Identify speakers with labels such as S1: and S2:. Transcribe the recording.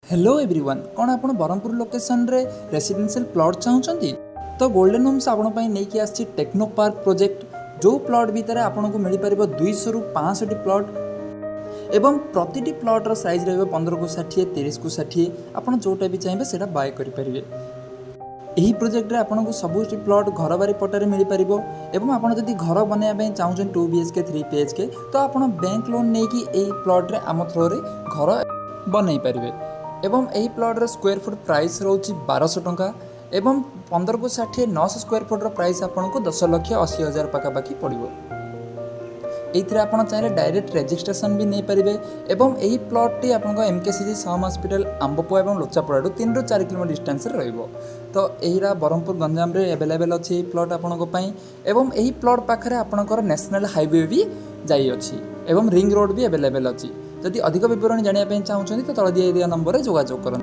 S1: Hello everyone कौन आप Brahmapur location रे रेसिडेंशियल प्लॉट चाहते तो गोल्डन होम्स आपण नहीं आसी टेक्नो पार्क प्रोजेक्ट जो प्लॉट भितर आपन को मिल पार 200 रु 65 प्लॉट एवं प्रति प्लॉट रो साइज रही 15 को 60 30 को 60 आपन जोटा भी चाहिए से बाय करेंगे। यही प्रोजेक्ट रे आपन को सब प्लॉट घर बारी पट्टारे मिल पार एवं आपन जदि घर बनवाई चाहते 2 BHK 3 BHK तो आपन बैंक लोन नहीं कि प्लॉट रे आम थ्रो रे घर बनई पारे एवं यही प्लॉट रे स्क्वायर फुट प्राइस रोची 1200 टंका एवं 15 को 60 900 स्क्वायर फुट रो प्राइस आपन को 10,80,000 पाखापाखि पड़ो। ये आप चाहिए डायरेक्ट रेजिस्ट्रेशन भी नहीं पारे एवं यही प्लॉट टी आप MKCG सम हॉस्पिटल आंबपुआ और लोचापड़ा 3 ରୁ 4 किलोमीटर डिस्टेंस रहिबो। तो यहीरा ब्रह्मपुर गंजाम रे अवेलेबल अच्छी प्लॉट आपण एवं यही प्लॉट पाखे आपणकर नेशनल हाईवे भी जाई अछि एवं रिंग रोड भी अवेलेबल अच्छी। जदि अधिक विवरण जानापी चाहते तो तल दिया नंबर में जोगाजोग करें।